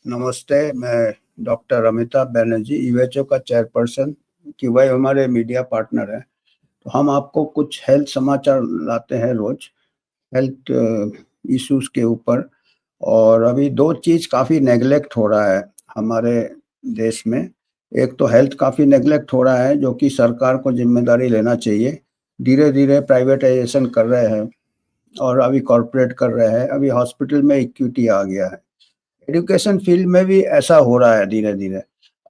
नमस्ते, मैं डॉक्टर अमिताभ बैनर्जी, यूएचओ का चेयरपर्सन कि वह हमारे मीडिया पार्टनर है। तो हम आपको कुछ हेल्थ समाचार लाते हैं रोज, हेल्थ इश्यूज के ऊपर। और अभी दो चीज़ काफ़ी नेग्लेक्ट हो रहा है हमारे देश में। एक तो हेल्थ काफ़ी नेग्लेक्ट हो रहा है, जो कि सरकार को जिम्मेदारी लेना चाहिए। धीरे धीरे प्राइवेटाइजेशन कर रहे हैं और अभी कॉरपोरेट कर रहे हैं। अभी हॉस्पिटल में इक्विटी आ गया है। एजुकेशन फील्ड में भी ऐसा हो रहा है धीरे धीरे।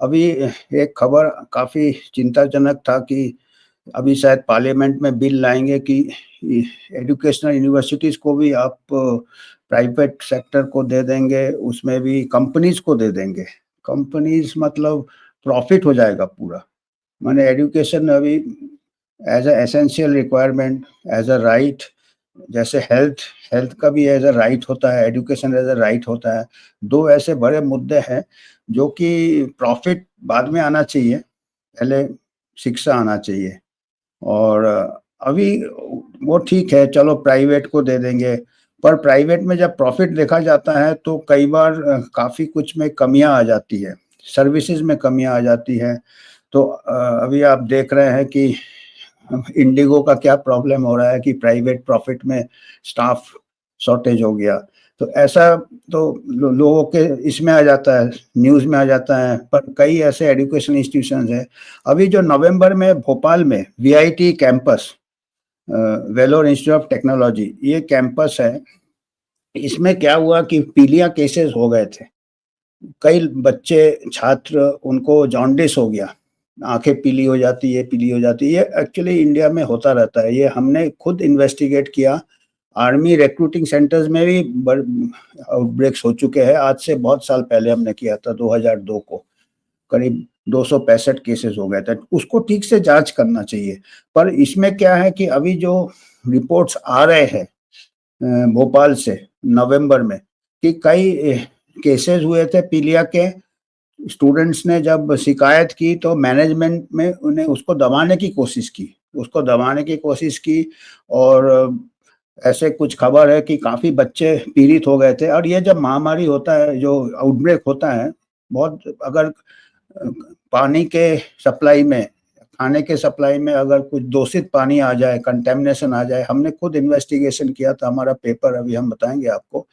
अभी एक खबर काफ़ी चिंताजनक था कि अभी शायद पार्लियामेंट में बिल लाएंगे कि एजुकेशनल यूनिवर्सिटीज़ को भी आप प्राइवेट सेक्टर को दे देंगे, उसमें भी कंपनीज को दे देंगे। कंपनीज मतलब प्रॉफिट हो जाएगा पूरा। माने एजुकेशन अभी as a essential requirement, as a right, जैसे हेल्थ हेल्थ का भी एज अ राइट होता है, एजुकेशन एज अ राइट होता है। दो ऐसे बड़े मुद्दे हैं जो कि प्रॉफिट बाद में आना चाहिए, पहले शिक्षा आना चाहिए। और अभी वो ठीक है, चलो प्राइवेट को दे देंगे, पर प्राइवेट में जब प्रॉफिट देखा जाता है तो कई बार काफ़ी कुछ में कमियां आ जाती है, सर्विसेज में कमियां आ जाती हैं। तो अभी आप देख रहे हैं कि इंडिगो का क्या प्रॉब्लम हो रहा है कि प्राइवेट प्रॉफिट में स्टाफ शॉर्टेज हो गया। तो ऐसा तो लोगों के इसमें आ जाता है, न्यूज़ में आ जाता है। पर कई ऐसे एजुकेशन इंस्टीट्यूशंस हैं। अभी जो नवंबर में भोपाल में VIT campus, Vellore institute of technology, ये कैंपस है। इसमें क्या हुआ कि पीलिया केसेस हो गए थे। कई बच्चे छात्र, उनको जॉन्डिस हो गया, आंखें पीली हो जाती है, पीली हो जाती है। ये एक्चुअली इंडिया में होता रहता है, ये हमने खुद इन्वेस्टिगेट किया। आर्मी रिक्रूटिंग सेंटर्स में भी आउटब्रेक्स हो चुके हैं। आज से बहुत साल पहले हमने किया था, 2002 को करीब 265 केसेस हो गए थे। उसको ठीक से जांच करना चाहिए। पर इसमें क्या है कि अभी जो रिपोर्ट्स आ रहे हैं भोपाल से नवंबर में, कि कई केसेस हुए थे पीलिया के। स्टूडेंट्स ने जब शिकायत की तो मैनेजमेंट में उन्हें उसको दबाने की कोशिश की, और ऐसे कुछ खबर है कि काफ़ी बच्चे पीड़ित हो गए थे। और ये जब महामारी होता है, जो आउटब्रेक होता है, बहुत अगर पानी के सप्लाई में, खाने के सप्लाई में अगर कुछ दूषित पानी आ जाए, कंटेमिनेशन आ जाए। हमने खुद इन्वेस्टिगेशन किया था, हमारा पेपर अभी हम बताएंगे आपको।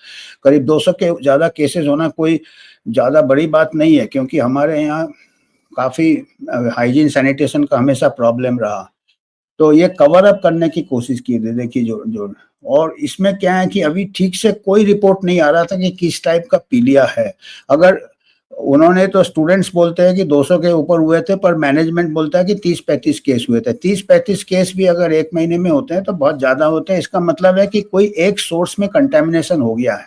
करीब 200 के ज़्यादा केसेस होना कोई ज़्यादा बड़ी बात नहीं है, क्योंकि हमारे यहाँ काफ़ी हाइजीन सैनिटेशन का हमेशा प्रॉब्लम रहा। तो ये कवर अप करने की कोशिश की थी, देखिए जो जो और इसमें क्या है कि अभी ठीक से कोई रिपोर्ट नहीं आ रहा था कि किस टाइप का पीलिया है। अगर उन्होंने तो स्टूडेंट्स बोलते हैं कि 200 के ऊपर हुए थे, पर मैनेजमेंट बोलता है कि 30-35 केस हुए थे। 30-35 केस भी अगर एक महीने में होते हैं तो बहुत ज़्यादा होते हैं। इसका मतलब है कि कोई एक सोर्स में कंटेमिनेशन हो गया है।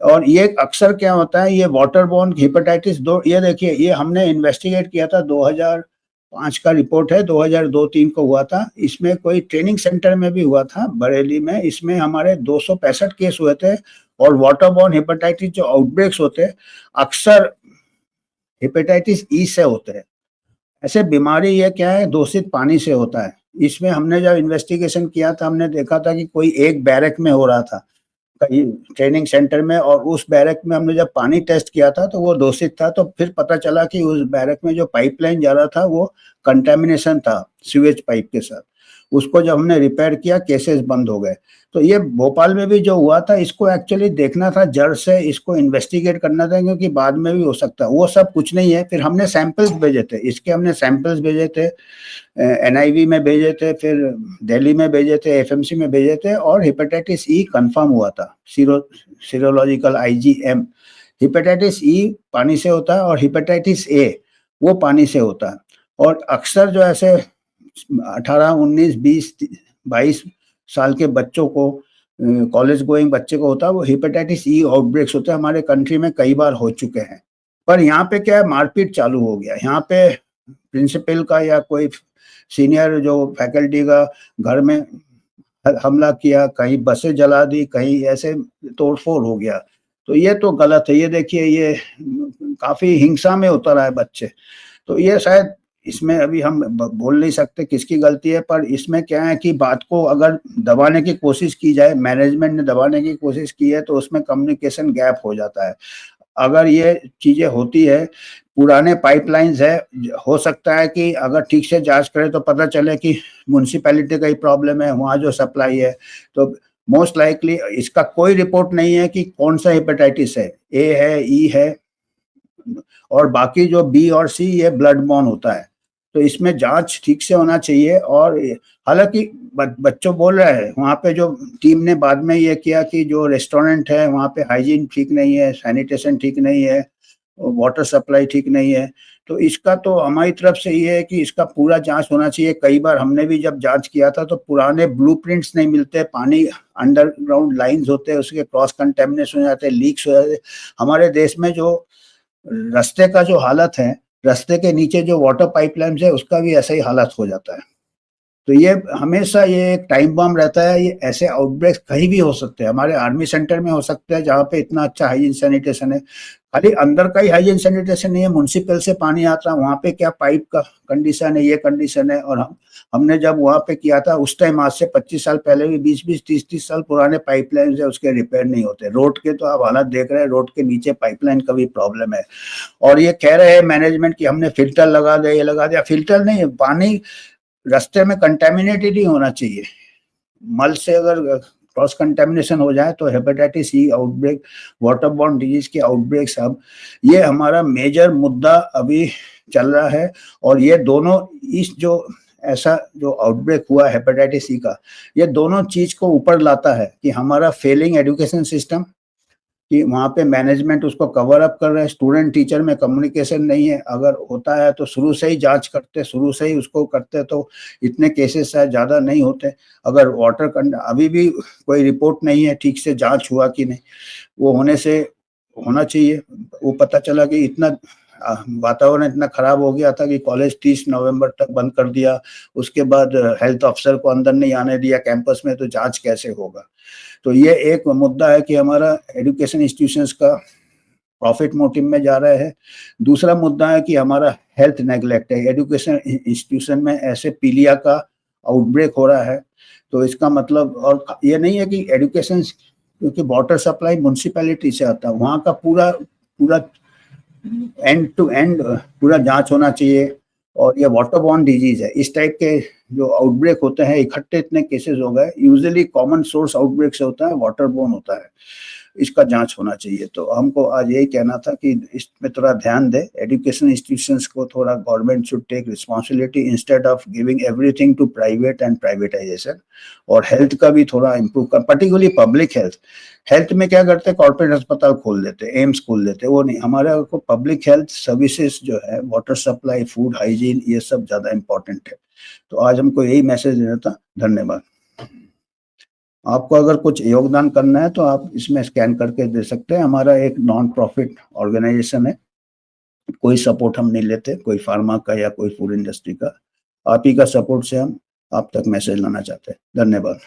और ये अक्सर क्या होता है, ये वाटर बोर्न हेपेटाइटिस दो, ये देखिए, ये हमने इन्वेस्टिगेट किया था, 2005 का रिपोर्ट है, 2002-3 को हुआ था। इसमें कोई ट्रेनिंग सेंटर में भी हुआ था, बरेली में। इसमें हमारे 265 केस हुए थे। और वाटर बोर्न हेपेटाइटिस जो आउटब्रेक्स होते हैं, अक्सर हेपेटाइटिस ई से होते हैं। ऐसे बीमारी ये क्या है, दूषित पानी से होता है। इसमें हमने जब इन्वेस्टिगेशन किया था, हमने देखा था कि कोई एक बैरक में हो रहा था, कहीं ट्रेनिंग सेंटर में, और उस बैरक में हमने जब पानी टेस्ट किया था तो वो दूषित था। तो फिर पता चला कि उस बैरक में जो पाइपलाइन जा रहा था वो कंटेमिनेशन था सीवेज पाइप के साथ। उसको जब हमने रिपेयर किया, केसेस बंद हो गए। तो ये भोपाल में भी जो हुआ था, इसको एक्चुअली देखना था जड़ से, इसको इन्वेस्टिगेट करना था, क्योंकि बाद में भी हो सकता है। वो सब कुछ नहीं है। फिर हमने सैंपल्स भेजे थे, इसके हमने सैंपल्स भेजे थे, एनआईवी में भेजे थे, फिर दिल्ली में भेजे थे, एफएमसी में भेजे थे। और हेपेटाइटिस ई कंफर्म हुआ था, सीरोलॉजिकल आईजीएम। हेपेटाइटिस ई पानी से होता है, और हेपेटाइटिस ए वो पानी से होता है। और अक्सर जो ऐसे 18, 19, 20, 22 साल के बच्चों को, कॉलेज गोइंग बच्चे को होता है, वो हेपेटाइटिस ई आउटब्रेक्स होते हैं। हमारे कंट्री में कई बार हो चुके हैं। पर यहाँ पे क्या है, मारपीट चालू हो गया। यहाँ पे प्रिंसिपल का या कोई सीनियर जो फैकल्टी का घर में हमला किया, कहीं बसें जला दी, कहीं ऐसे तोड़फोड़ हो गया। तो ये तो गलत है। ये देखिए, ये काफी हिंसा में उतर आए बच्चे। तो ये शायद, इसमें अभी हम बोल नहीं सकते किसकी गलती है। पर इसमें क्या है कि बात को अगर दबाने की कोशिश की जाए, मैनेजमेंट ने दबाने की कोशिश की है, तो उसमें कम्युनिकेशन गैप हो जाता है। अगर ये चीज़ें होती है, पुराने पाइपलाइन्स है, हो सकता है कि अगर ठीक से जाँच करें तो पता चले कि म्युनिसिपैलिटी का ही प्रॉब्लम है, वहाँ जो सप्लाई है। तो मोस्ट लाइकली इसका कोई रिपोर्ट नहीं है कि कौन-सा हेपेटाइटिस है, ए है, ई है और बाकी जो बी और सी ये ब्लड बॉर्न होता है। तो इसमें जाँच ठीक से होना चाहिए और हालाँकि बच्चों बोल रहे हैं, वहाँ पे जो टीम ने बाद में ये किया कि जो रेस्टोरेंट है, वहाँ पे हाइजीन ठीक नहीं है, सैनिटेशन ठीक नहीं है, वाटर सप्लाई ठीक नहीं है। तो इसका तो हमारी तरफ से ये है कि इसका पूरा जाँच होना चाहिए। कई बार हमने भी जब जाँच किया था तो पुराने ब्लूप्रिंट्स नहीं मिलते, पानी अंडरग्राउंड लाइन्स होते हैं, उसके क्रॉस कंटैमिनेशन हो जाते हैं, लीक्स हो जाते हैं। हमारे देश में जो रास्ते का जो हालत है, रास्ते के नीचे जो वाटर पाइपलाइन्स है, उसका भी ऐसा ही हालत हो जाता है। तो ये हमेशा ये एक टाइम बम रहता है, ये ऐसे आउटब्रेक्स कहीं भी हो सकते हैं। हमारे आर्मी सेंटर में हो सकते हैं, जहाँ पे इतना अच्छा हाइजीन सैनिटेशन है। खाली अंदर का ही हाइजीन सैनिटेशन नहीं है, म्युनिसिपल से पानी आता है, वहाँ पे क्या पाइप का कंडीशन है, ये कंडीशन है। और हमने जब वहाँ पे किया था उस टाइम, आज से 25 साल पहले भी 20-20, 30-30 साल पुराने पाइपलाइन्स है, उसके रिपेयर नहीं होते। रोड के तो आप हालत देख रहे हैं, रोड के नीचे पाइपलाइन का भी प्रॉब्लम है। और ये कह रहे हैं मैनेजमेंट कि हमने फ़िल्टर लगा दिया, ये लगा दिया। फ़िल्टर नहीं है, पानी रास्ते में कंटैमिनेटेड ही होना चाहिए। मल से अगर क्रॉस कंटैमिनेशन हो जाए तो hepatitis C outbreak, water borne disease के आउटब्रेक्स, अब ये हमारा मेजर मुद्दा अभी चल रहा है। और ये दोनों, इस जो ऐसा जो आउटब्रेक हुआ हेपेटाइटिस सी का, ये दोनों चीज़ को ऊपर लाता है कि हमारा फेलिंग एजुकेशन सिस्टम, कि वहाँ पे मैनेजमेंट उसको कवर अप कर रहे हैं, स्टूडेंट टीचर में कम्युनिकेशन नहीं है। अगर होता है तो शुरू से ही जाँच करते, शुरू से ही उसको करते तो इतने केसेस शायद ज़्यादा नहीं होते। अगर वाटर कंड अभी भी कोई रिपोर्ट नहीं है ठीक से जाँच हुआ कि नहीं, वो होने से होना चाहिए। वो पता चला कि इतना वातावरण इतना खराब हो गया था कि कॉलेज 30 नवंबर तक बंद कर दिया। उसके बाद हेल्थ ऑफिसर को अंदर नहीं आने दिया कैंपस में, तो जाँच कैसे होगा? तो ये एक मुद्दा है कि हमारा एजुकेशन इंस्टीट्यूशंस का प्रॉफिट मोटिव में जा रहा है। दूसरा मुद्दा है कि हमारा हेल्थ नेग्लेक्ट है। एजुकेशन इंस्टीट्यूशन में ऐसे पीलिया का आउटब्रेक हो रहा है, तो इसका मतलब, और ये नहीं है कि एजुकेशन, क्योंकि वाटर सप्लाई म्युनिसिपैलिटी से आता है, वहाँ का पूरा पूरा एंड टू एंड पूरा जाँच होना चाहिए। और ये वाटर बॉर्न डिजीज़ है। इस टाइप के जो आउटब्रेक होते हैं, इकट्ठे इतने केसेस हो गए, यूजुअली कॉमन सोर्स आउटब्रेक से होता है, वाटर बॉर्न होता है। इसका जाँच होना चाहिए। तो हमको आज यही कहना था कि इसमें थोड़ा ध्यान दें, एजुकेशन इंस्टीट्यूशंस को थोड़ा, government should take responsibility instead of giving everything to private and privatization. और हेल्थ का भी थोड़ा इम्प्रूव कर, पर्टिकुलरली पब्लिक हेल्थ। हेल्थ में क्या करते हैं, कॉर्पोरेट अस्पताल खोल देते हैं, एम्स खोल देते हैं, वो नहीं। हमारे को पब्लिक हेल्थ सर्विसेज जो है, वाटर सप्लाई, फूड हाइजीन, ये सब ज़्यादा इम्पोर्टेंट है। तो आज हमको यही मैसेज देना था। धन्यवाद। आपको अगर कुछ योगदान करना है तो आप इसमें स्कैन करके दे सकते हैं। हमारा एक नॉन प्रॉफिट ऑर्गेनाइजेशन है, कोई सपोर्ट हम नहीं लेते, कोई फार्मा का या कोई फूड इंडस्ट्री का। आप ही का सपोर्ट से हम आप तक मैसेज लाना चाहते हैं। धन्यवाद।